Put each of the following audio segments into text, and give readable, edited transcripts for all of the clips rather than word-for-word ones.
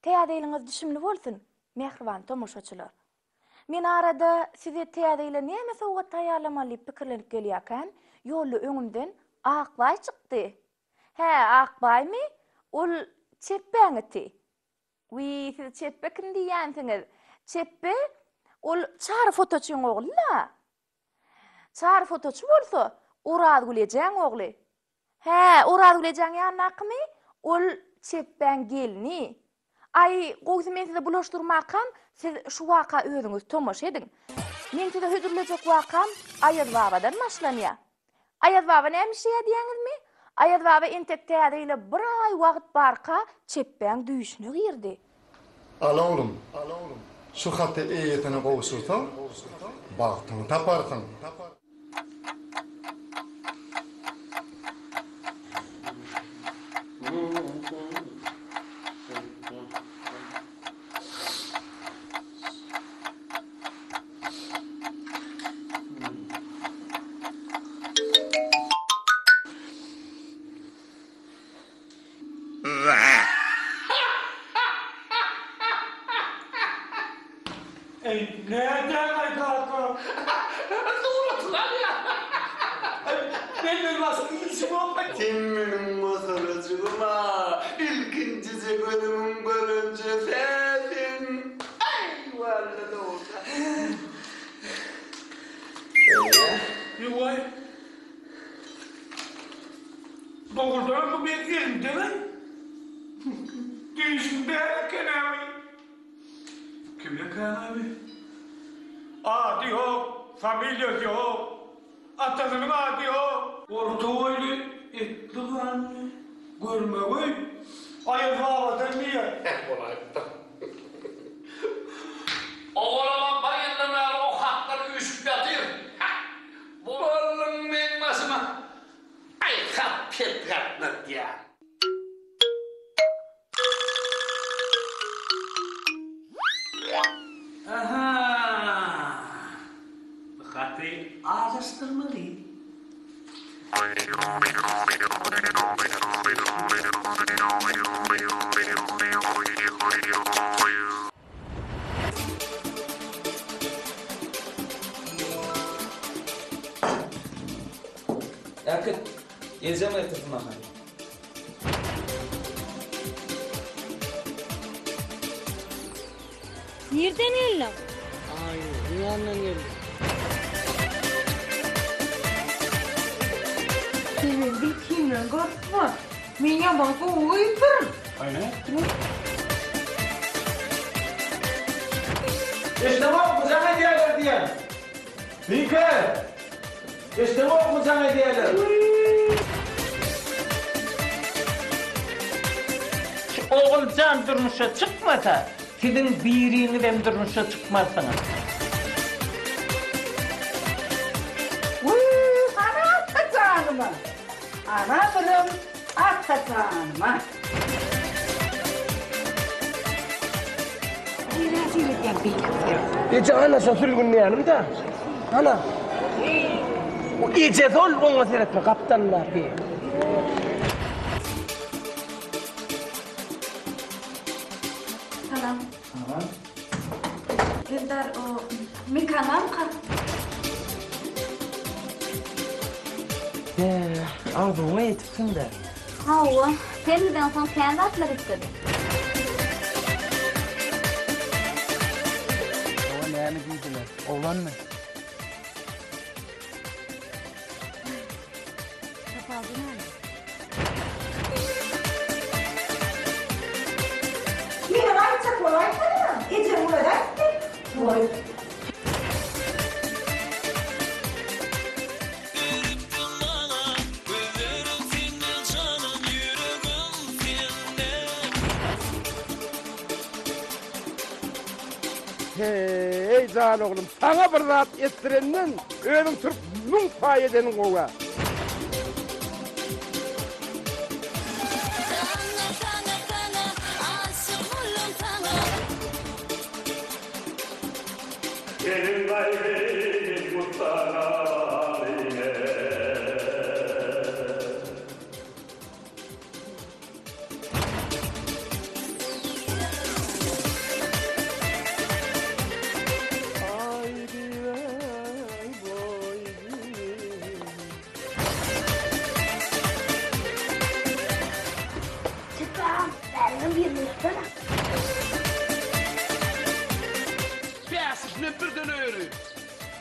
Täze-ýylyňyz düşümli bolsun, mehriban tomoşaçylar. Men arada size täze-ýyle näme sowgat taýýarlamaly pikirlenip gelýärken, ýolda öňümden Akbay çykdy. He, Akbaymy? Ol çeppäňiti. Wi, siz çeppe kim diýänsiňiz? Çeppe ol çary fotoçyň ogly-la. Çary fotoçy bolsa, Uraz Gülejaň ogly. He, Uraz Gülejaň ýanakmy? Ol çeppäň gelini. Ay, goýsy men size bulaşdyrmakam, siz şu waka özüňiz tomoş edin. Men size hödürlejek wakam Ayaz babadan başlanýar. Ayaz baba näme şey diýäňizmi? Ayaz baba entek täze-ýyle bir ay wagt barka çeppäň düýüşüne girdi. Ala oğlum. Şu hatta eýetine gowuşursaň, bagtyny taparsyň. Nereden ay kalkam? Doğrultular ya. Ben nasıl işim olmak? Timmenin masalacığıma ilkincisi gözümün görünce sesin. Ay vallahi olsa. Yuvay. Doğrudan mı bekleyin değil mi? Değişimde erken abi. Kim yakan abi? Adı yok, familyası yok. Atasının adı yok. Orta öyle etli var mı? Görme koy. Ayaz havadan niye? Oğlum bayınlar o hakları üşüp yatıyor. Bu oğlum benim başıma. Ay kapet katlat ya. Aha. Hatayı ağlaştırmalıyım. Yakıt, geleceğim etrafına hadi. Nereden geldin? Ay, dünyandan geldim. Senin bir kimle görüşme. Men yaman goýdyr. Aynen. İşte bak bu sana hediyeler diyen. Binker. İşte bak bu sana hediyeler. Oğulcan durmuşa çıkmasa, sizin birini de durmuşa çıkmazsınız. Ana atacanıma. Ana bilim atacanıma. Gece anasa sürgünlü yanımda. Ana. O gece zor ona seyretme kaptanlar diye. Salam. Dildar o mikanam ka. Ağzına yetişsin de. Hava, senden son kendi atmak istedim. O neyini giydiler? Oğlan mı? Men ayça koýaýsana. Ece burada. Hey can oğlum, sana bir rahat ettirenden ölüm Türk nun pay edenin oğa. Benim kalbim mutlaka yine. Bäsizme bir döne öýrü.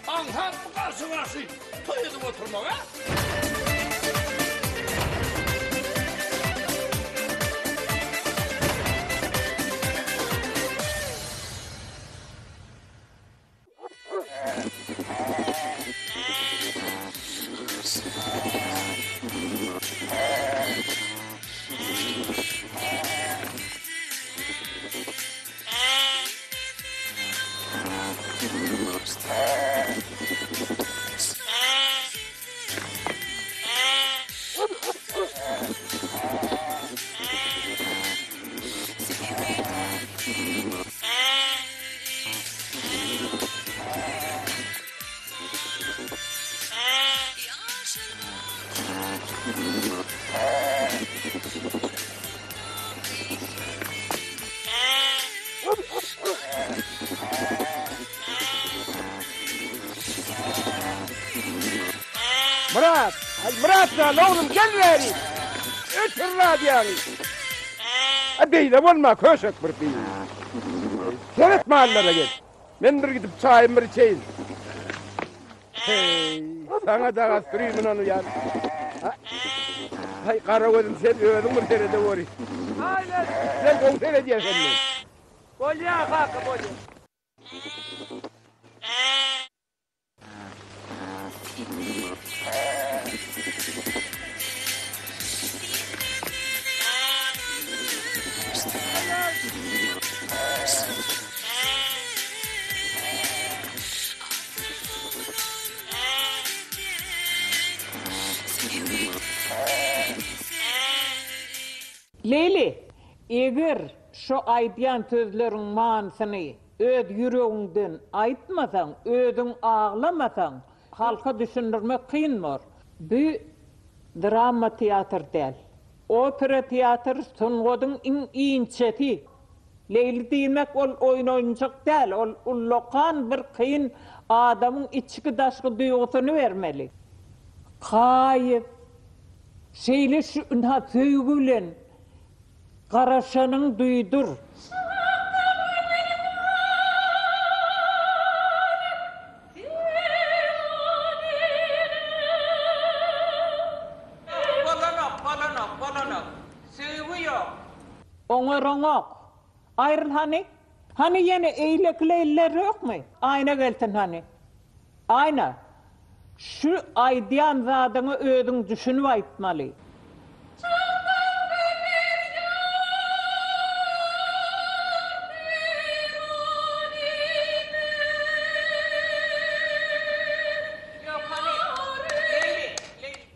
Anhap garşy toýup oturmaga. Murat! Ay Murat lan oğlum gel beri! Ötür radyayı! Hadi de olma köşek bir bir. Seyret mahallere gel. Ben bir gidip çayımı bir içeyim. Hey, sana da astırayım onu yani. Hay kara gözüm sen öldün mü terede vori? Hayır, sen kon seyredeceksin sen. Gol ya kanka gol. Leyli, eger şu aýdýan sözleriň manysyny öz ýüregiňden aýtmasaň, özüň ağlamasaň, halka düşündirmek kynmar. Bu drama teatr däl. Opera teatr sungodyň iň iňçeti. Leyli diýmek ol oýnanjak däl, ol ullokan bir kyn adamyň içki daşky duýgusyny bermeli. Kaýyp, şeýle şu ünha söýgülen garaşanyň duýdur. Balanok. Söýgü ýok. Oňaroňok. Aýryl hani? Hani ýene eýlekli eller ýokmy? Aýna gelsin hani. Aýna. Şu aýdýan zadyňy özüň düşünüp aýtmaly.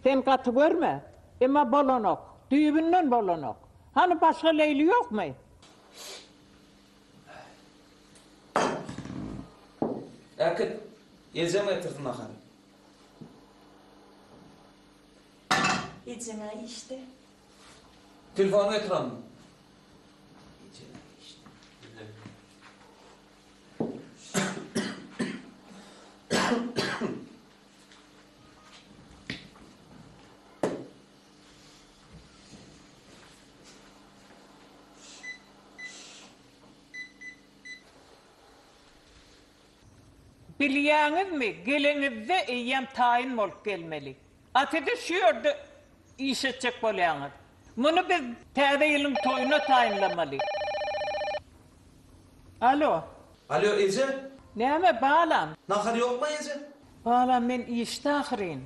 Sen katı görme. Ama bolanok. Düýbünden bolanok. Hani başka Leyli yok mu? Akit, yezeme yatırdın ahani. Yezeme işte. Telefonu yatıralım mı? Bilýäňizmi, gelenizde eýýän taýin bolup gelmeli. Atyda şu ýerde iş etjek bolýaňyz. Muny biz täze ýylyň toýuna taýinlamaly. Alo. Alo Ece? Näme balam? Nahar ýokma Ece? Balam men işde ahiryn.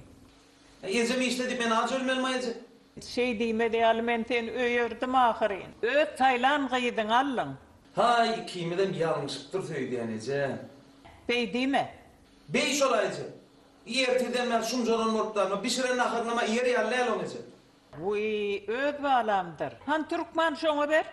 Ece mi işledi ben az ölmelim Ece? Şey diýme diýäl men sen öýerdim ahiryn. Öz taýlan gyýdyň allyň. Hay kimeden ýalňyşypdyr söýdýän Ece. Bey diýme. Bey şolayjy. Ýertiden men şunjadan bolupdarmy? Bişiren ahyrynama ýer ýallaýalım Ece. Uy, öz balamdyr. Han türkmen şoňa ber.